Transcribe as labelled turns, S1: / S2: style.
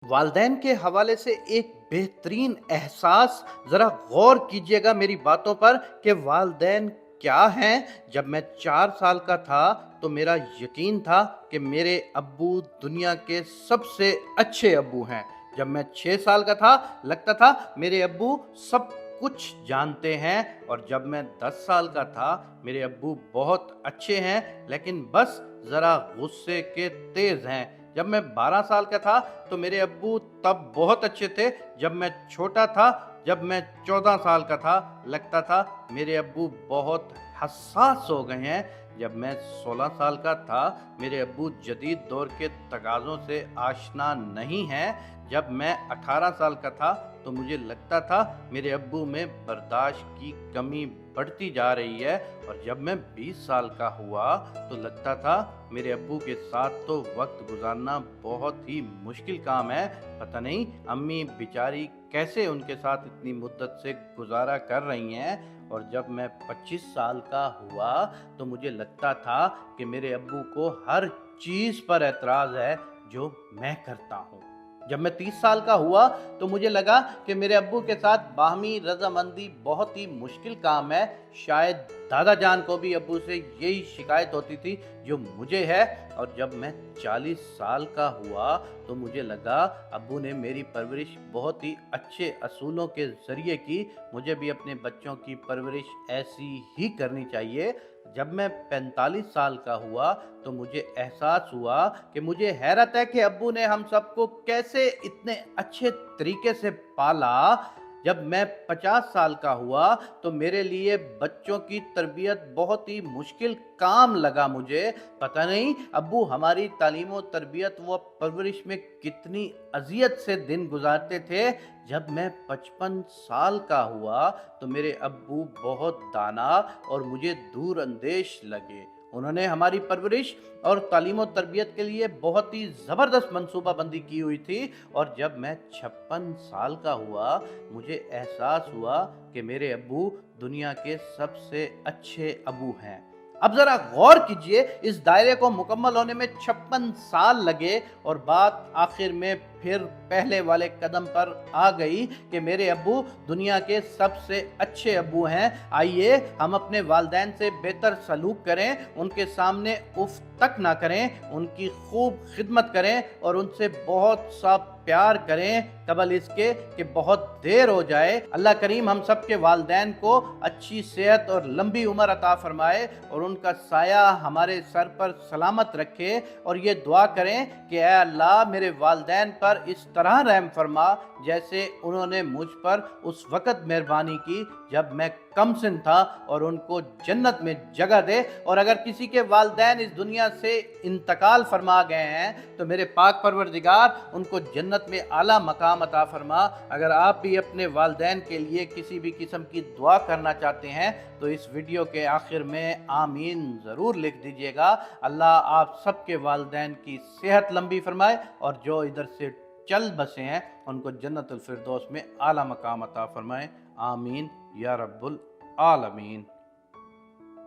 S1: वालदैन के हवाले से एक बेहतरीन एहसास ज़रा गौर कीजिएगा मेरी बातों पर कि वालदैन क्या हैं। जब मैं 4 साल का था तो मेरा यकीन था कि मेरे अब्बू दुनिया के सबसे अच्छे अब्बू हैं। जब मैं 6 साल का था लगता था मेरे अब्बू सब कुछ जानते हैं, और जब मैं 10 साल का था मेरे अब्बू बहुत अच्छे हैं लेकिन बस ज़रा गुस्से के तेज़ हैं। जब मैं 12 साल का था तो मेरे अब्बू तब बहुत अच्छे थे। जब मैं छोटा था, जब मैं 14 साल का था, लगता था मेरे अब्बू बहुत हसास हो गए हैं। जब मैं 16 साल का था मेरे अब्बू जदीद दौर के तकाज़ों से आशना नहीं हैं। जब मैं 18 साल का था तो मुझे लगता था मेरे अब्बू में बर्दाश्त की कमी बढ़ती जा रही है, और जब मैं 20 साल का हुआ तो लगता था मेरे अब्बू के साथ तो वक्त गुजारना बहुत ही मुश्किल काम है। पता नहीं अम्मी बेचारी कैसे उनके साथ इतनी मुद्दत से गुजारा कर रही हैं। और जब मैं 25 साल का हुआ तो मुझे लगता था कि मेरे अब्बू को हर चीज़ पर एतराज़ है जो मैं करता हूँ। जब मैं 30 साल का हुआ तो मुझे लगा कि मेरे अब्बू के साथ बाहमी रजामंदी बहुत ही मुश्किल काम है। शायद दादा जान को भी अब्बू से यही शिकायत होती थी जो मुझे है। और जब मैं 40 साल का हुआ तो मुझे लगा अब्बू ने मेरी परवरिश बहुत ही अच्छे असूलों के ज़रिए की, मुझे भी अपने बच्चों की परवरिश ऐसी ही करनी चाहिए। जब मैं 45 साल का हुआ तो मुझे एहसास हुआ कि मुझे हैरत है कि अब्बू ने हम सबको कैसे इतने अच्छे तरीके से पाला। जब मैं 50 साल का हुआ तो मेरे लिए बच्चों की तरबियत बहुत ही मुश्किल काम लगा मुझे। पता नहीं अब्बू हमारी तालीम और तरबियत व परवरिश में कितनी अजियत से दिन गुजारते थे। जब मैं 55 साल का हुआ तो मेरे अब्बू बहुत दाना और मुझे दूर अंदेश लगे। उन्होंने हमारी परवरिश और तालीम और तरबियत के लिए बहुत ही ज़बरदस्त मनसूबाबंदी की हुई थी। और जब मैं 56 साल का हुआ मुझे एहसास हुआ कि मेरे अब्बू दुनिया के सबसे अच्छे अब्बू हैं। अब ज़रा गौर कीजिए, इस दायरे को मुकम्मल होने में 56 साल लगे और बात आखिर में फिर पहले वाले कदम पर आ गई कि मेरे अब्बू दुनिया के सबसे अच्छे अब्बू हैं। आइए हम अपने वालदैन से बेहतर सलूक करें, उनके सामने उफ तक ना करें, उनकी खूब खिदमत करें और उनसे बहुत सा प्यार करें कबल इसके कि बहुत देर हो जाए। अल्लाह करीम हम सब के वालदैन को अच्छी सेहत और लंबी उम्र अता फरमाए और उनका साया हमारे सर पर सलामत रखे। और ये दुआ करें कि ऐ अल्लाह मेरे वालदैन पर इस तरह रहम फरमा जैसे उन्होंने मुझ पर उस वक़्त मेहरबानी की जब मैं कम सिन था, और उनको जन्नत में जगह दे। और अगर किसी के वालदैन इस दुनिया से इंतकाल फरमा गए हैं तो मेरे पाक परवरदिगार उनको जन्नत में आला मकाम अता फरमा। अगर आप भी अपने वालदैन के लिए किसी भी किस्म की दुआ करना चाहते हैं तो इस वीडियो के आखिर में आमीन ज़रूर लिख दीजिएगा। अल्लाह आप सबके वालदैन की सेहत लंबी फरमाए और जो इधर से चल बसे हैं उनको जन्नतुल फिरदौस में आला मकाम अता फरमाए। आमीन या रब्बुल आलमीन।